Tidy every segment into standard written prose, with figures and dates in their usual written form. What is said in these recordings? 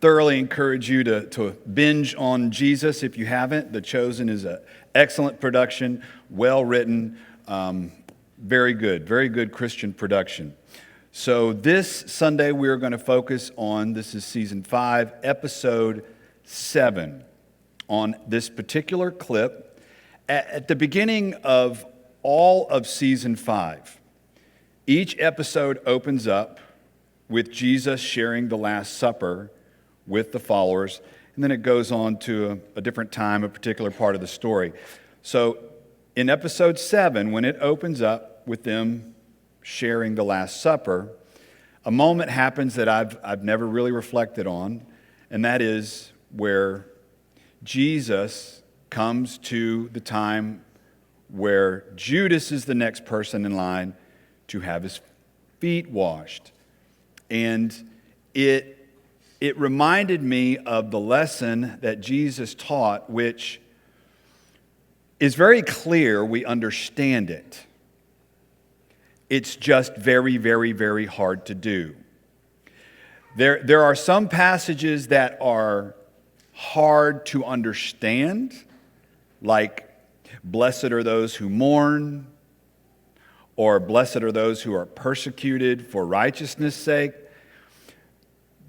thoroughly encourage you to binge on Jesus if you haven't. The Chosen is an excellent production, well written, very good Christian production. So this Sunday we're going to focus on, this is season 5, episode 7, on this particular clip. At the beginning of all of season 5, each episode opens up with Jesus sharing the Last Supper with the followers, and then it goes on to a different time, a particular part of the story. So in episode 7, when it opens up with them sharing the Last Supper, a moment happens that I've never really reflected on, and that is where Jesus comes to the time where Judas is the next person in line to have his feet washed. And it reminded me of the lesson that Jesus taught, which is very clear. We understand it. It's just very, very, very hard to do. There are some passages that are hard to understand, like blessed are those who mourn, or blessed are those who are persecuted for righteousness' sake.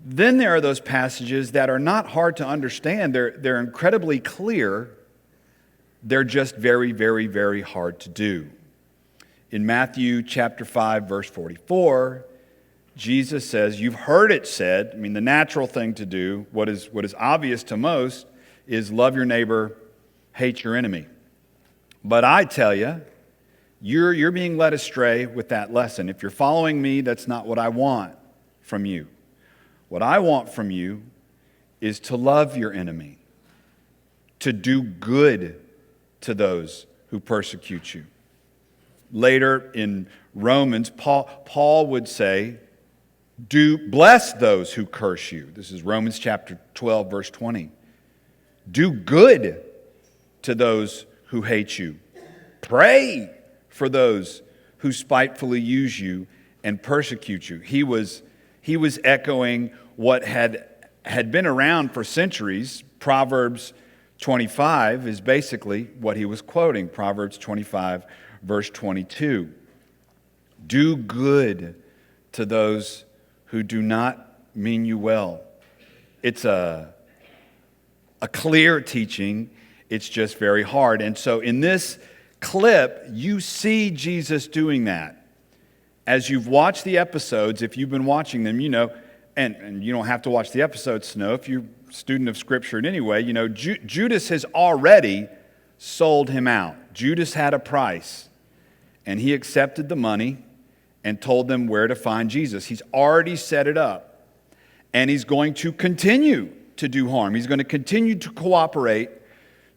Then there are those passages that are not hard to understand. They're incredibly clear. They're just very, very, very hard to do. In Matthew chapter 5, verse 44, Jesus says, you've heard it said, the natural thing to do, what is obvious to most, is love your neighbor, hate your enemy. But I tell you, you're being led astray with that lesson. If you're following me, that's not what I want from you. What I want from you is to love your enemy, to do good to those who persecute you. Later in Romans, Paul would say, bless those who curse you. This is Romans chapter 12, verse 20. Do good to those who hate you. Pray for those who spitefully use you and persecute you. He was echoing what had been around for centuries. Proverbs 25 is basically what he was quoting. Proverbs 25, verse 22. Do good to those who do not mean you well. It's a clear teaching. It's just very hard. And so in this clip, you see Jesus doing that. As you've watched the episodes, if you've been watching them, you know, and you don't have to watch the episodes to know, if you're a student of Scripture in any way, you know, Judas has already sold him out. Judas had a price, and he accepted the money and told them where to find Jesus. He's already set it up, and he's going to continue to do harm. He's going to continue to cooperate,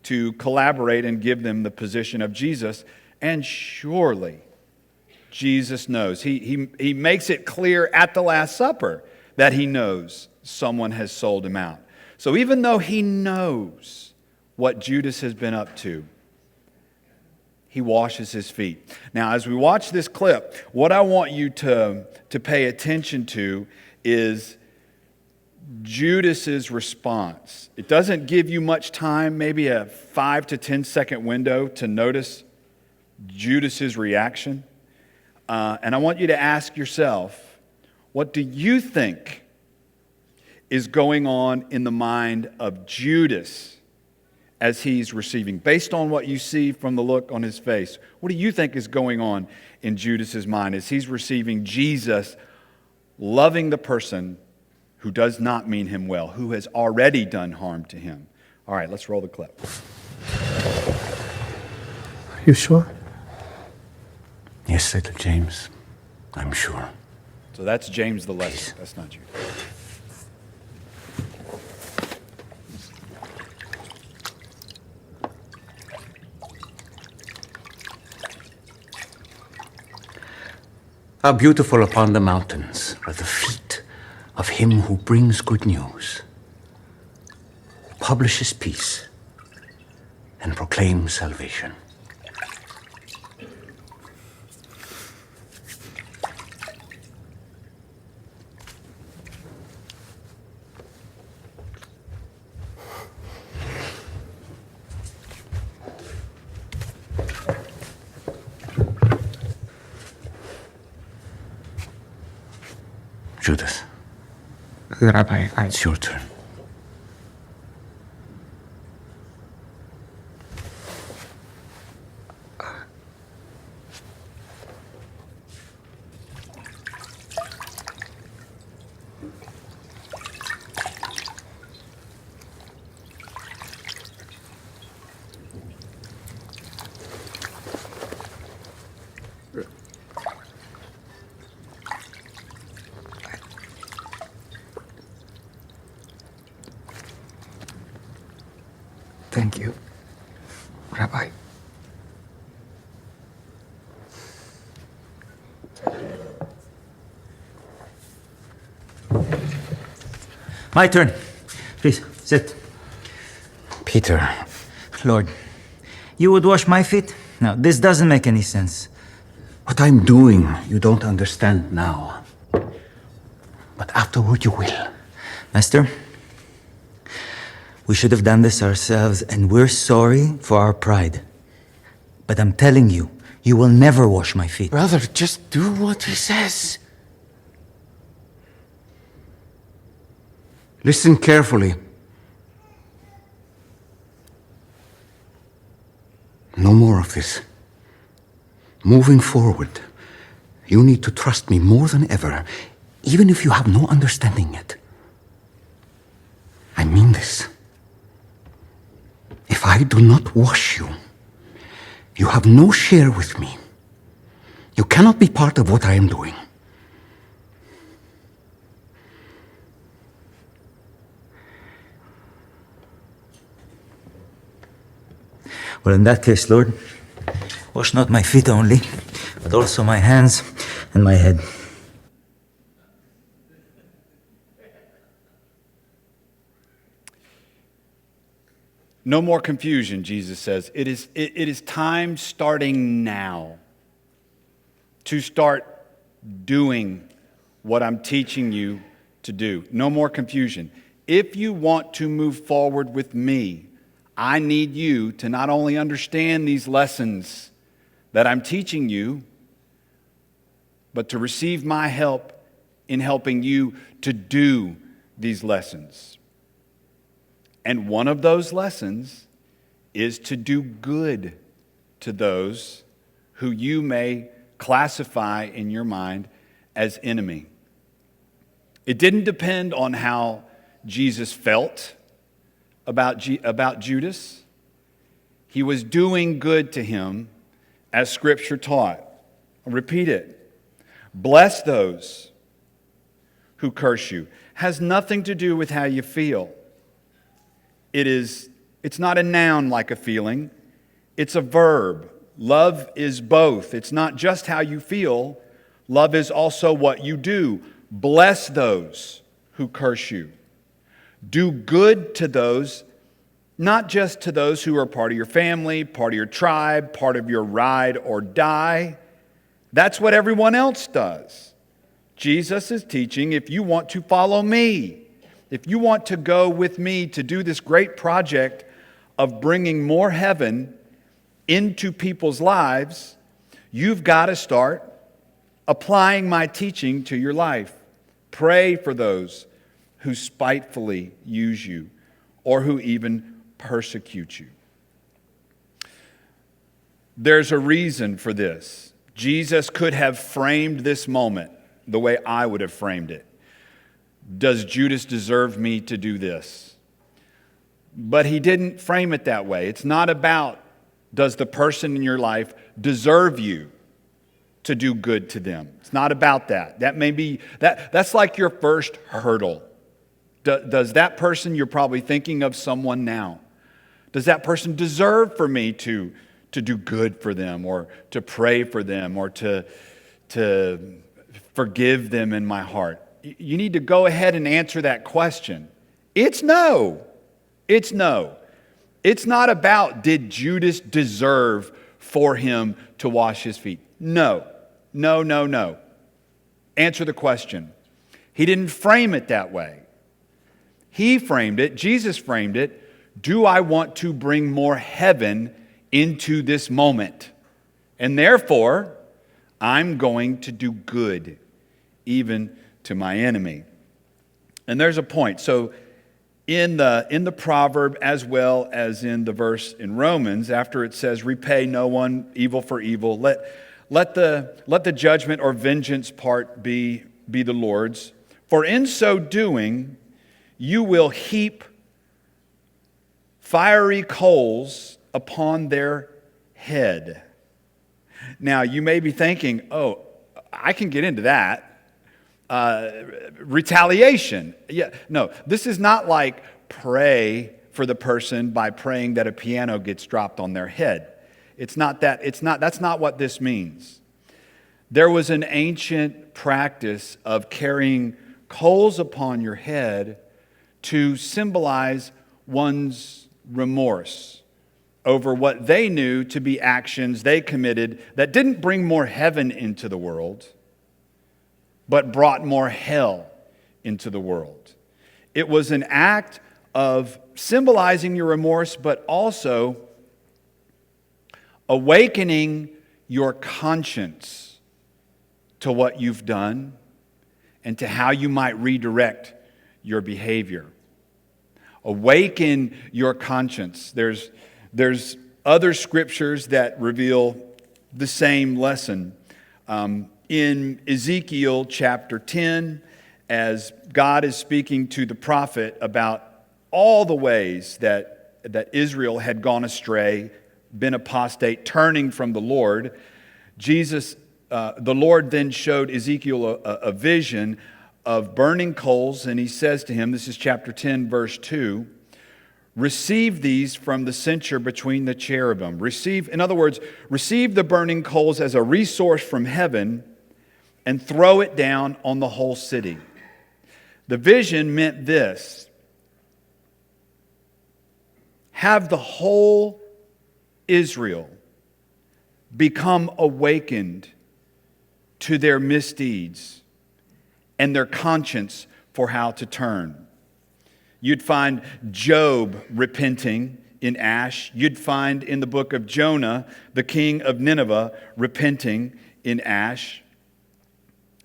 to collaborate, and give them the position of Jesus. And surely Jesus knows. He makes it clear at the Last Supper that he knows someone has sold him out. So even though he knows what Judas has been up to, he washes his feet. Now, as we watch this clip, what I want you to pay attention to is Judas's response. It doesn't give you much time, maybe a 5 to 10 second window to notice Judas's reaction. And I want you to ask yourself, what do you think is going on in the mind of Judas as he's receiving? Based on what you see from the look on his face, what do you think is going on in Judas's mind as he's receiving Jesus loving the person who does not mean him well, who has already done harm to him? All right, let's roll the clip. You sure? Yes, little James, I'm sure. So that's James the Lesser. That's not you. How beautiful upon the mountains are the feet of him who brings good news, publishes peace, and proclaims salvation. Judas, Rabbi, it's your turn. thank you, Rabbi. My turn. Please, sit. Peter, Lord, you would wash my feet? No, this doesn't make any sense. what I'm doing, you don't understand now. But afterward you will. Master, we should have done this ourselves, and we're sorry for our pride. But I'm telling you, you will never wash my feet. Brother, just do what he says. Listen carefully. No more of this. Moving forward, you need to trust me more than ever, even if you have no understanding yet. I mean this. If I do not wash you, you have no share with me. You cannot be part of what I am doing. Well, in that case, Lord, wash not my feet only, but also my hands and my head. No more confusion, Jesus says. It is time starting now to start doing what I'm teaching you to do. No more confusion. If you want to move forward with me, I need you to not only understand these lessons that I'm teaching you, but to receive my help in helping you to do these lessons. And one of those lessons is to do good to those who you may classify in your mind as enemy. It didn't depend on how Jesus felt about Judas. He was doing good to him as Scripture taught. I'll repeat it. Bless those who curse you. Has nothing to do with how you feel. It's not a noun like a feeling. It's a verb. Love is both. It's not just how you feel. Love is also what you do. Bless those who curse you. Do good to those, not just to those who are part of your family, part of your tribe, part of your ride or die. That's what everyone else does. Jesus is teaching, if you want to follow me, if you want to go with me to do this great project of bringing more heaven into people's lives, you've got to start applying my teaching to your life. Pray for those who spitefully use you or who even persecute you. There's a reason for this. Jesus could have framed this moment the way I would have framed it. Does Judas deserve me to do this? But he didn't frame it that way. It's not about, does the person in your life deserve you to do good to them? It's not about that. That's like your first hurdle. Does that person, you're probably thinking of someone now, does that person deserve for me to do good for them, or to pray for them, or to forgive them in my heart? You need to go ahead and answer that question. It's no. It's no. It's not about, did Judas deserve for him to wash his feet? No. No, no, no. Answer the question. He didn't frame it that way. He framed it, Jesus framed it, do I want to bring more heaven into this moment? And therefore, I'm going to do good even to my enemy. And there's a point. So in the proverb, as well as in the verse in Romans, after it says, repay no one evil for evil, let the judgment or vengeance part be the Lord's. For in so doing, you will heap fiery coals upon their head. Now, you may be thinking, oh, I can get into that. Retaliation. Yeah, no, this is not like pray for the person by praying that a piano gets dropped on their head. It's not that. That's not what this means. There was an ancient practice of carrying coals upon your head to symbolize one's remorse over what they knew to be actions they committed that didn't bring more heaven into the world, but brought more hell into the world. It was an act of symbolizing your remorse, but also awakening your conscience to what you've done and to how you might redirect your behavior. Awaken your conscience. There's other scriptures that reveal the same lesson. In Ezekiel chapter 10, as God is speaking to the prophet about all the ways that Israel had gone astray, been apostate, turning from the Lord, the Lord then showed Ezekiel a vision of burning coals, and he says to him, this is chapter 10, verse 2, receive these from the censer between the cherubim. In other words, receive the burning coals as a resource from heaven and throw it down on the whole city. The vision meant this: have the whole Israel become awakened to their misdeeds and their conscience for how to turn. You'd find Job repenting in ash. You'd find in the book of Jonah, the king of Nineveh, repenting in ash.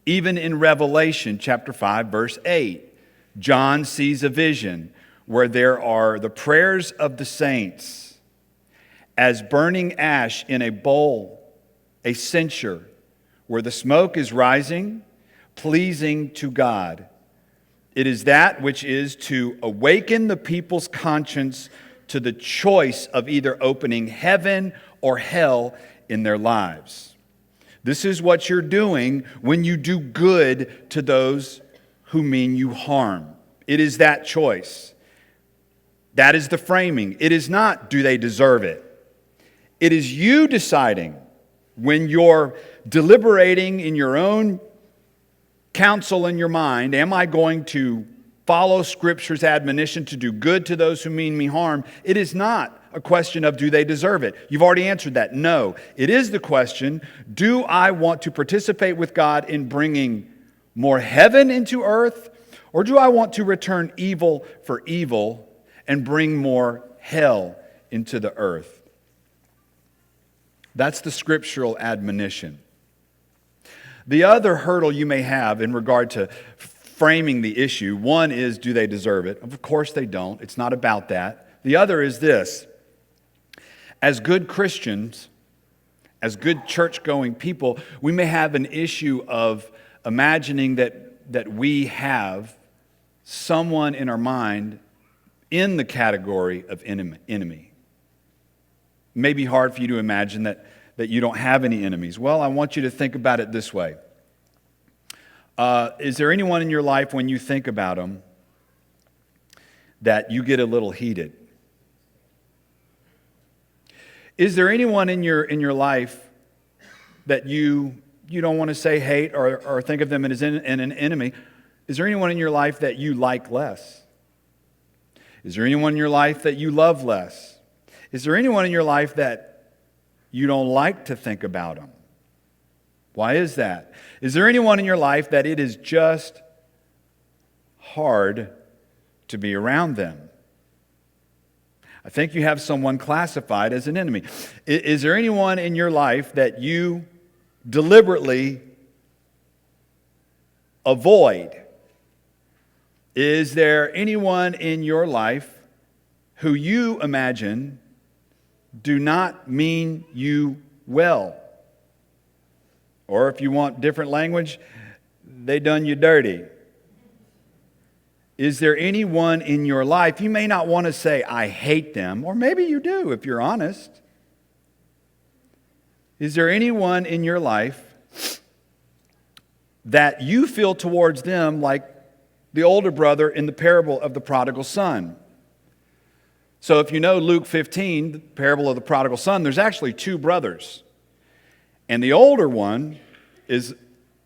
Even in Revelation chapter 5, verse 8, John sees a vision where there are the prayers of the saints as burning ash in a bowl, a censer, where the smoke is rising, pleasing to God. It is that which is to awaken the people's conscience to the choice of either opening heaven or hell in their lives. This is what you're doing when you do good to those who mean you harm. It is that choice. That is the framing. It is not, do they deserve it? It is you deciding when you're deliberating in your own counsel in your mind, am I going to follow Scripture's admonition to do good to those who mean me harm? It is not a question of do they deserve it. You've already answered that. No. It is the question, do I want to participate with God in bringing more heaven into earth, or do I want to return evil for evil and bring more hell into the earth? That's the scriptural admonition. The other hurdle you may have in regard to framing the issue, one is, do they deserve it? Of course they don't. It's not about that. The other is this: as good Christians, as good church-going people, we may have an issue of imagining that we have someone in our mind in the category of enemy. It may be hard for you to imagine that you don't have any enemies. Well, I want you to think about it this way. Is there anyone in your life, when you think about them, that you get a little heated? Is there anyone in your life that you don't want to say hate or think of them as an enemy? Is there anyone in your life that you like less? Is there anyone in your life that you love less? Is there anyone in your life that you don't like to think about them? Why is that? Is there anyone in your life that it is just hard to be around them? I think you have someone classified as an enemy. Is there anyone in your life that you deliberately avoid. Is there anyone in your life who you imagine do not mean you well? Or if you want different language, they done you dirty. Is there anyone in your life, you may not want to say, I hate them, or maybe you do if you're honest. Is there anyone in your life that you feel towards them like the older brother in the parable of the prodigal son? So if you know Luke 15, the parable of the prodigal son, there's actually two brothers. And the older one is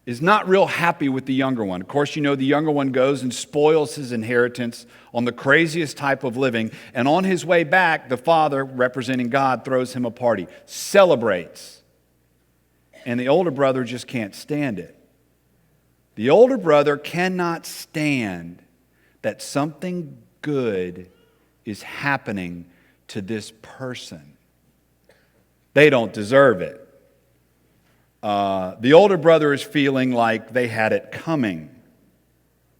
not real happy with the younger one. Of course, you know the younger one goes and spoils his inheritance on the craziest type of living. And on his way back, the father, representing God, throws him a party, celebrates. And the older brother just can't stand it. The older brother cannot stand that something good is happening to this person. They don't deserve it. The older brother is feeling like they had it coming.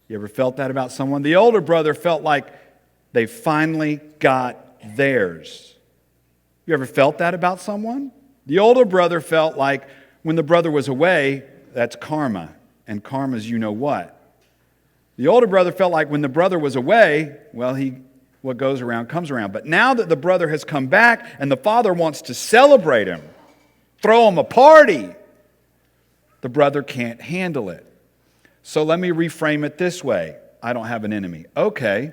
You ever felt that about someone? The older brother felt like they finally got theirs. You ever felt that about someone? The older brother felt like when the brother was away, that's karma. And karma's you know what. The older brother felt like when the brother was away, well, what goes around comes around. But now that the brother has come back and the father wants to celebrate him, throw him a party, the brother can't handle it. So let me reframe it this way. I don't have an enemy. Okay.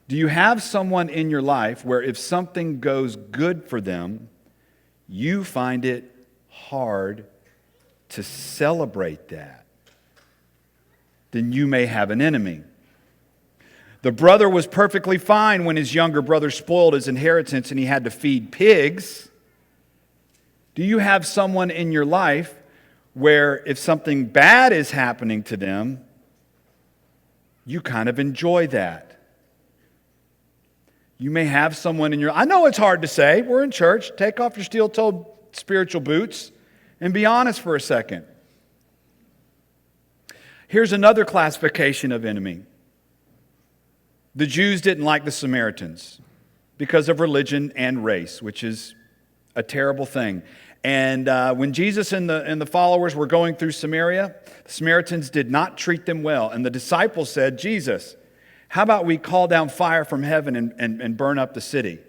Do you have someone in your life where if something goes good for them, you find it hard to celebrate that? Then you may have an enemy. The brother was perfectly fine when his younger brother spoiled his inheritance and he had to feed pigs. Do you have someone in your life where if something bad is happening to them, you kind of enjoy that? You may have someone in your... I know it's hard to say. We're in church. Take off your steel-toed spiritual boots and be honest for a second. Here's another classification of enemy. The Jews didn't like the Samaritans because of religion and race, which is a terrible thing. And when Jesus and the followers were going through Samaria, the Samaritans did not treat them well. And the disciples said, Jesus, how about we call down fire from heaven and burn up the city?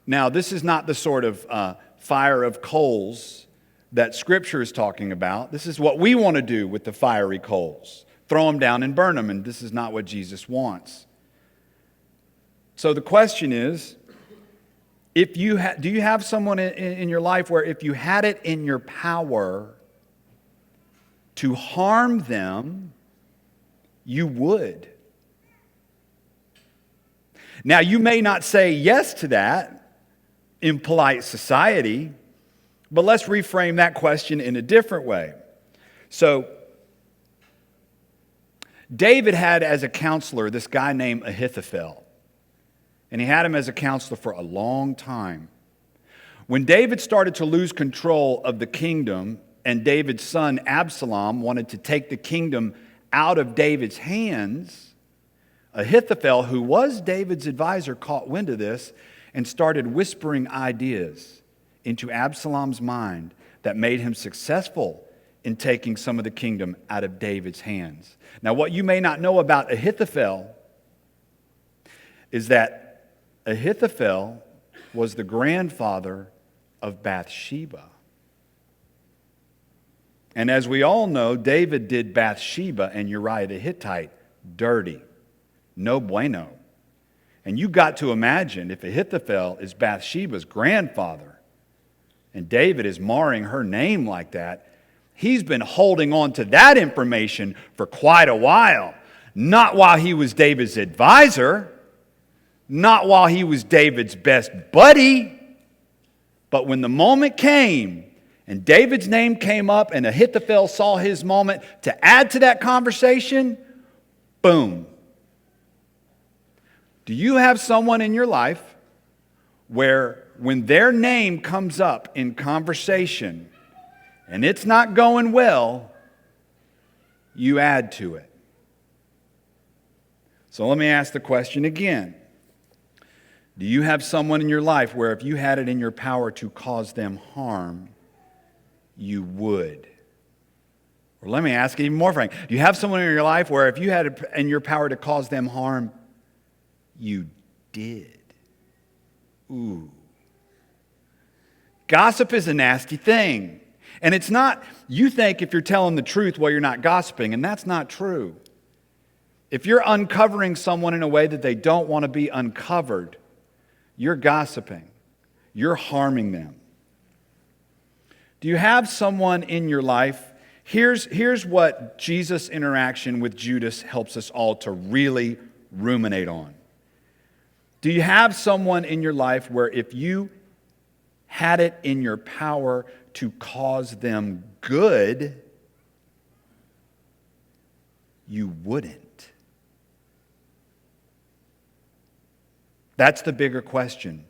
Now, this is not the sort of fire of coals that Scripture is talking about. This is what we want to do with the fiery coals. Throw them down and burn them, and this is not what Jesus wants. So the question is, do you have someone in your life where if you had it in your power to harm them, you would? Now, you may not say yes to that in polite society, but let's reframe that question in a different way. So, David had as a counselor this guy named Ahithophel. And he had him as a counselor for a long time. When David started to lose control of the kingdom and David's son Absalom wanted to take the kingdom out of David's hands, Ahithophel, who was David's advisor, caught wind of this and started whispering ideas into Absalom's mind that made him successful in taking some of the kingdom out of David's hands. Now, what you may not know about Ahithophel is that Ahithophel was the grandfather of Bathsheba. And as we all know, David did Bathsheba and Uriah the Hittite dirty. No bueno. And you got to imagine if Ahithophel is Bathsheba's grandfather and David is marring her name like that, he's been holding on to that information for quite a while. Not while he was David's advisor, not while he was David's best buddy, but when the moment came and David's name came up and Ahithophel saw his moment to add to that conversation, boom. Do you have someone in your life where when their name comes up in conversation and it's not going well, you add to it. So let me ask the question again. Do you have someone in your life where if you had it in your power to cause them harm, you would? Or let me ask it even more frank. Do you have someone in your life where if you had it in your power to cause them harm, you did? Ooh. Gossip is a nasty thing. And it's not, you think if you're telling the truth, well, you're not gossiping, and that's not true. If you're uncovering someone in a way that they don't want to be uncovered, you're gossiping. You're harming them. Do you have someone in your life? Here's what Jesus' interaction with Judas helps us all to really ruminate on. Do you have someone in your life where if you had it in your power to cause them good, you wouldn't? That's the bigger question.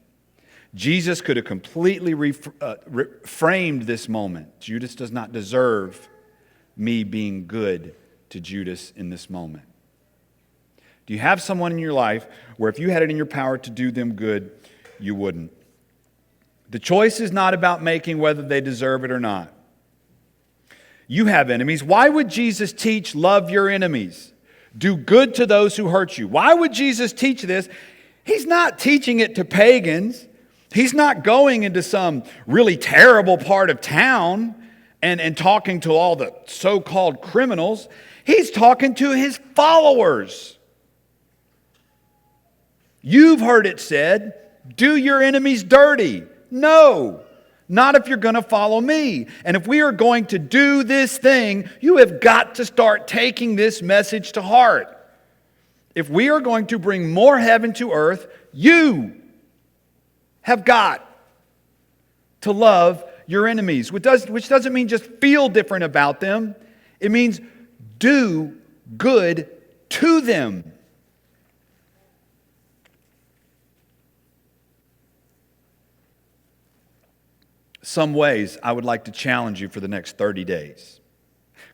Jesus could have completely framed this moment. Judas does not deserve me being good to Judas in this moment. Do you have someone in your life where if you had it in your power to do them good, you wouldn't? The choice is not about making whether they deserve it or not. You have enemies. Why would Jesus teach love your enemies? Do good to those who hurt you. Why would Jesus teach this? He's not teaching it to pagans. He's not going into some really terrible part of town and talking to all the so-called criminals. He's talking to his followers. You've heard it said, do your enemies dirty. No, not if you're going to follow me. And if we are going to do this thing, you have got to start taking this message to heart. If we are going to bring more heaven to earth, you have got to love your enemies, which doesn't mean just feel different about them. It means do good to them. Some ways I would like to challenge you for the next 30 days.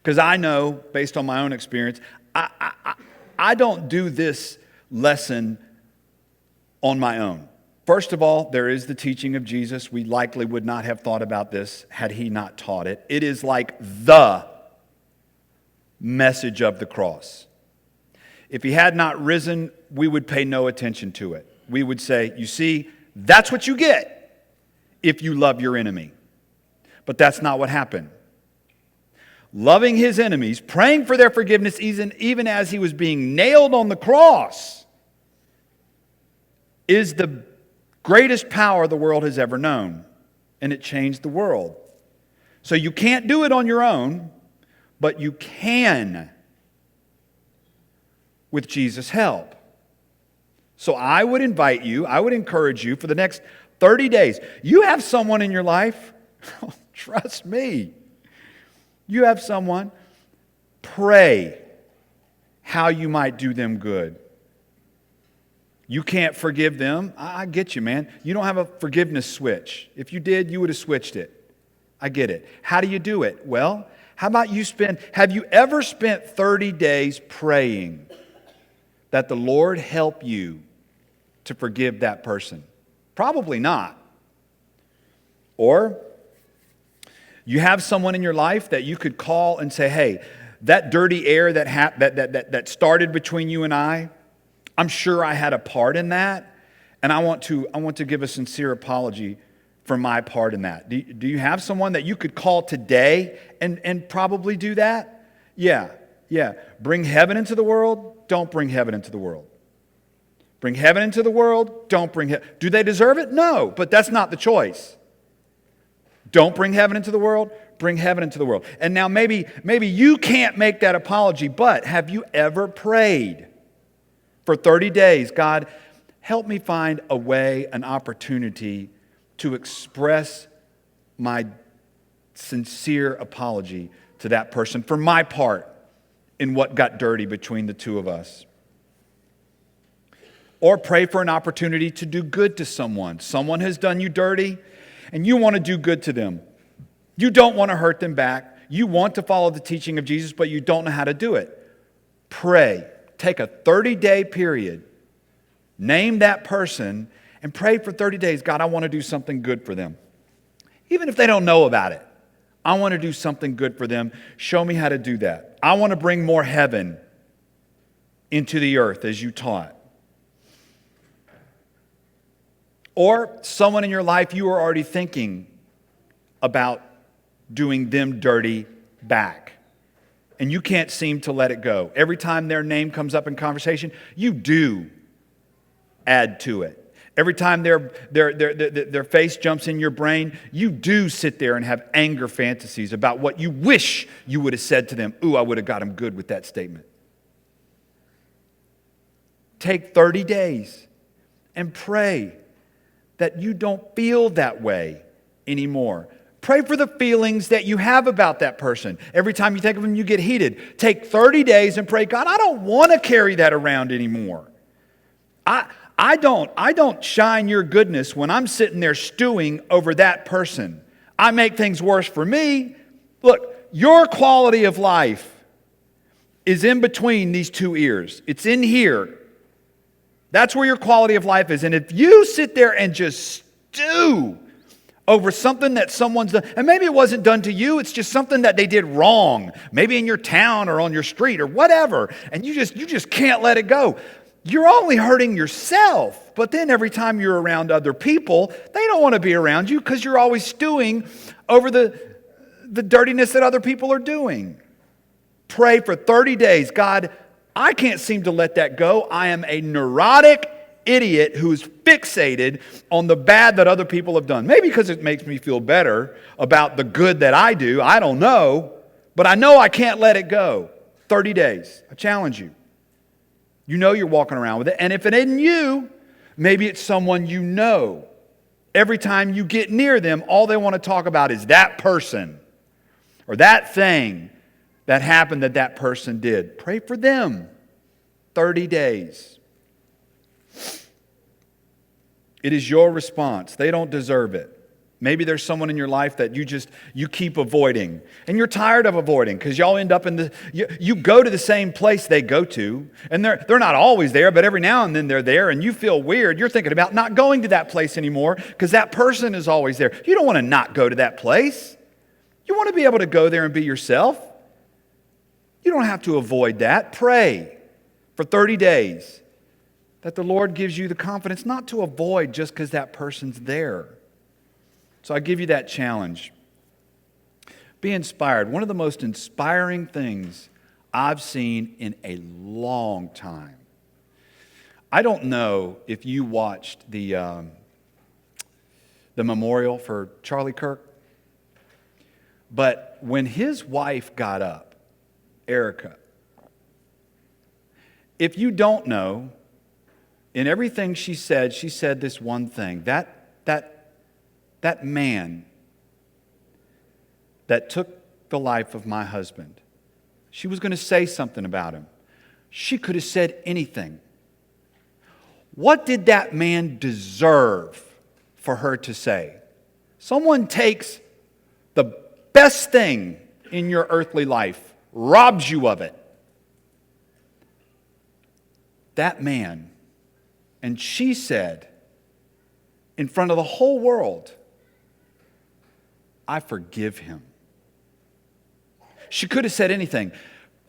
Because I know, based on my own experience, I don't do this lesson on my own. First of all, there is the teaching of Jesus. We likely would not have thought about this had he not taught it. It is like the message of the cross. If he had not risen, we would pay no attention to it. We would say, you see, that's what you get if you love your enemy. But that's not what happened. Loving his enemies, praying for their forgiveness even as he was being nailed on the cross, is the greatest power the world has ever known. And it changed the world. So you can't do it on your own, but you can with Jesus' help. So I would invite you, I would encourage you for the next 30 days. You have someone in your life, trust me, you have someone, pray how you might do them good. You can't forgive them. I get you, man. You don't have a forgiveness switch. If you did, you would have switched it. I get it. How do you do it? Well, how about have you ever spent 30 days praying that the Lord help you to forgive that person? Probably not. Or you have someone in your life that you could call and say, hey, that dirty air that started between you and I'm sure I had a part in that, and I want to give a sincere apology for my part in that. Do you have someone that you could call today and probably do that? Yeah. Bring heaven into the world, don't bring heaven into the world. Bring heaven into the world, don't bring heaven. Do they deserve it? No, but that's not the choice. Don't bring heaven into the world, bring heaven into the world. And now maybe you can't make that apology, but have you ever prayed for 30 days, God, help me find a way, an opportunity to express my sincere apology to that person for my part in what got dirty between the two of us. Or pray for an opportunity to do good to someone. Someone has done you dirty, and you want to do good to them. You don't want to hurt them back. you want to follow the teaching of Jesus, but you don't know how to do it. Pray. Take a 30-day period. Name that person and pray for 30 days. God, I want to do something good for them. Even if they don't know about it, I want to do something good for them. Show me how to do that. I want to bring more heaven into the earth as you taught. Or someone in your life you are already thinking about doing them dirty back. And you can't seem to let it go. Every time their name comes up in conversation, you do add to it. Every time their face jumps in your brain, you do sit there and have anger fantasies about what you wish you would have said to them. Ooh, I would have got them good with that statement. Take 30 days and pray that you don't feel that way anymore. Pray for the feelings that you have about that person. Every time you think of them, you get heated. Take 30 days and pray, God, I don't want to carry that around anymore. I don't shine your goodness when I'm sitting there stewing over that person. I make things worse for me. Look, your quality of life is in between these two ears. It's in here. That's where your quality of life is. And if you sit there and just stew over something that someone's done, and maybe it wasn't done to you, it's just something that they did wrong, maybe in your town or on your street or whatever, and you just can't let it go. You're only hurting yourself. But then every time you're around other people, they don't want to be around you because you're always stewing over the dirtiness that other people are doing. Pray for 30 days. God, I can't seem to let that go. I am a neurotic idiot who's fixated on the bad that other people have done. Maybe because it makes me feel better about the good that I do. I don't know. But I know I can't let it go. 30 days. I challenge you. You know you're walking around with it. And if it isn't you, maybe it's someone you know. Every time you get near them, all they want to talk about is that person or that thing that happened that person did. Pray for them. 30 days. It is your response. They don't deserve it. Maybe there's someone in your life that you keep avoiding. And you're tired of avoiding because y'all end up you go to the same place they go to. And they're not always there, but every now and then they're there and you feel weird. You're thinking about not going to that place anymore because that person is always there. You don't want to not go to that place. You want to be able to go there and be yourself. You don't have to avoid that. Pray for 30 days that the Lord gives you the confidence not to avoid just because that person's there. So I give you that challenge. Be inspired. One of the most inspiring things I've seen in a long time. I don't know if you watched the memorial for Charlie Kirk, but when his wife got up, Erica, if you don't know, in everything she said this one thing. That man that took the life of my husband, she was going to say something about him. She could have said anything. What did that man deserve for her to say? Someone takes the best thing in your earthly life, robs you of it. That man, and she said, in front of the whole world, I forgive him. She could have said anything.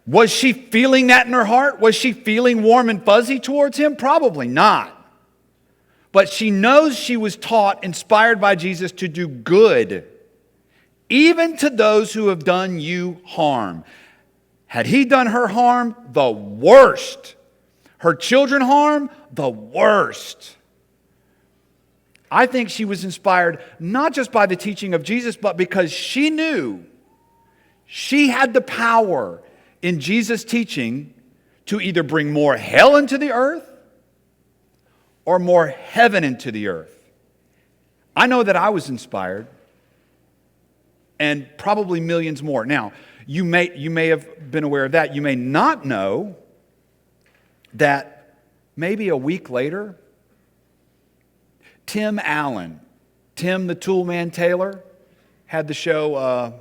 Was she feeling that in her heart? Was she feeling warm and fuzzy towards him? Probably not. But she knows she was taught, inspired by Jesus, to do good, even to those who have done you harm. Had he done her harm? The worst. Her children harm? The worst. I think she was inspired not just by the teaching of Jesus, but because she knew she had the power in Jesus' teaching to either bring more hell into the earth or more heaven into the earth. I know that I was inspired, and probably millions more. Now, you may have been aware of that. You may not know that maybe a week later, Tim Allen, Tim the Toolman Taylor, had the show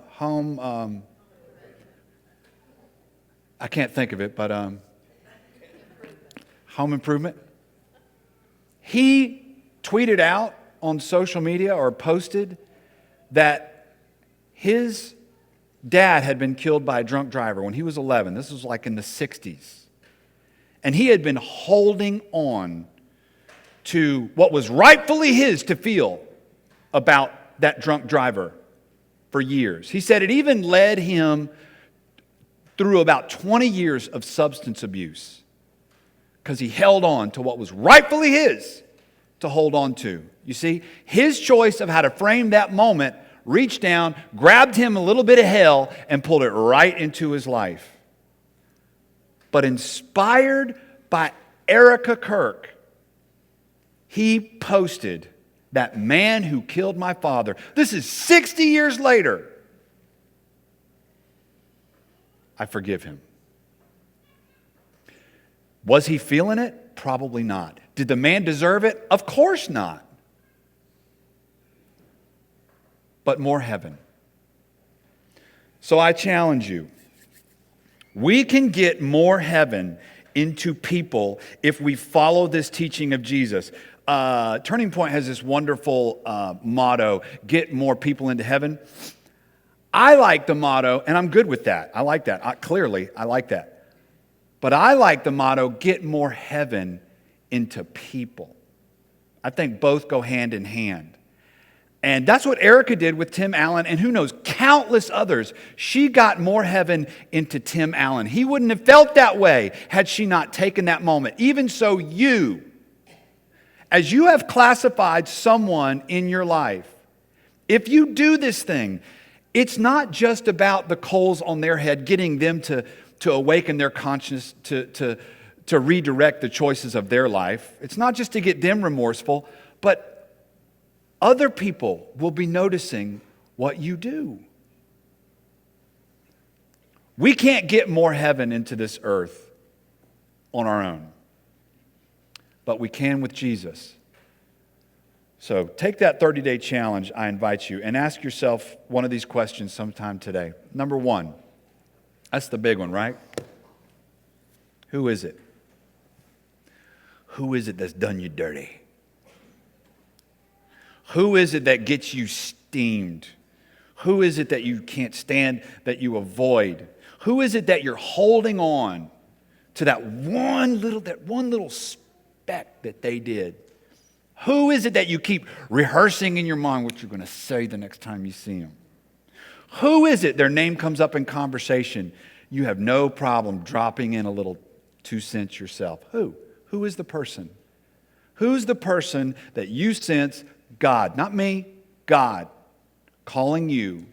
I can't think of it, but Home Improvement. He tweeted out on social media or posted that his dad had been killed by a drunk driver when he was 11. This was like in the 60s. And he had been holding on to what was rightfully his to feel about that drunk driver for years. He said it even led him through about 20 years of substance abuse because he held on to what was rightfully his to hold on to. You see, his choice of how to frame that moment reached down, grabbed him a little bit of hell, and pulled it right into his life. But inspired by Erica Kirk, he posted, "That man who killed my father." This is 60 years later. I forgive him. Was he feeling it? Probably not. Did the man deserve it? Of course not. But more heaven. So I challenge you. We can get more heaven into people if we follow this teaching of Jesus. Turning Point has this wonderful motto, get more people into heaven. I like the motto, and I'm good with that. I like that. Clearly, I like that. But I like the motto, get more heaven into people. I think both go hand in hand. And that's what Erica did with Tim Allen, and who knows, countless others. She got more heaven into Tim Allen. He wouldn't have felt that way had she not taken that moment. Even so, you, as you have classified someone in your life, if you do this thing, it's not just about the coals on their head, getting them to awaken their conscience, to redirect the choices of their life. It's not just to get them remorseful, but other people will be noticing what you do. We can't get more heaven into this earth on our own, but we can with Jesus. So take that 30-day challenge, I invite you, and ask yourself one of these questions sometime today. Number one, that's the big one, right? Who is it? Who is it that's done you dirty? Who is it that gets you steamed? Who is it that you can't stand, that you avoid? Who is it that you're holding on to that one little speck that they did? Who is it that you keep rehearsing in your mind what you're going to say the next time you see them? Who is it, their name comes up in conversation, you have no problem dropping in a little 2 cents yourself? Who? Who is the person? Who's the person that you sense God, not me, God, calling you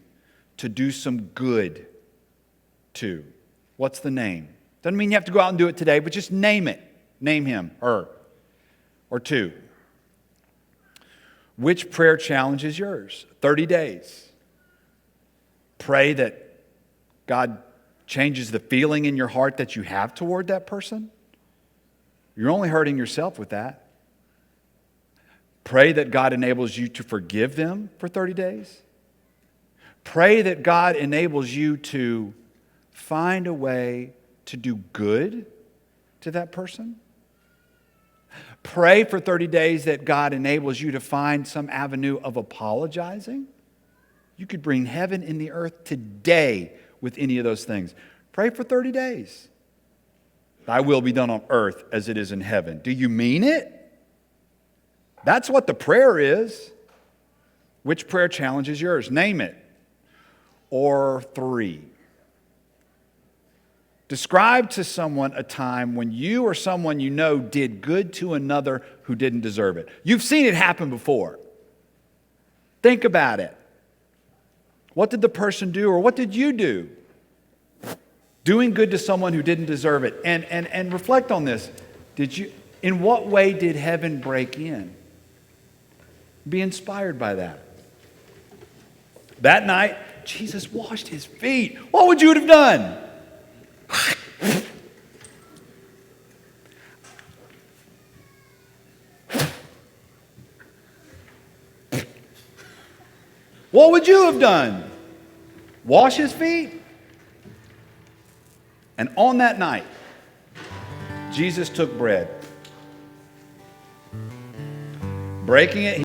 to do some good to? What's the name? Doesn't mean you have to go out and do it today, but just name it. Name him, her, or two. Which prayer challenge is yours? 30 days. Pray that God changes the feeling in your heart that you have toward that person. You're only hurting yourself with that. Pray that God enables you to forgive them for 30 days. Pray that God enables you to find a way to do good to that person. Pray for 30 days that God enables you to find some avenue of apologizing. You could bring heaven in the earth today with any of those things. Pray for 30 days. Thy will be done on earth as it is in heaven. Do you mean it? That's what the prayer is. Which prayer challenge is yours? Name it. Or 3. Describe to someone a time when you or someone you know did good to another who didn't deserve it. You've seen it happen before. Think about it. What did the person do, or what did you do? Doing good to someone who didn't deserve it. And reflect on this. In what way did heaven break in? Be inspired by that. That night, Jesus washed his feet. What would you have done? What would you have done? Wash his feet? And on that night, Jesus took bread. Breaking it,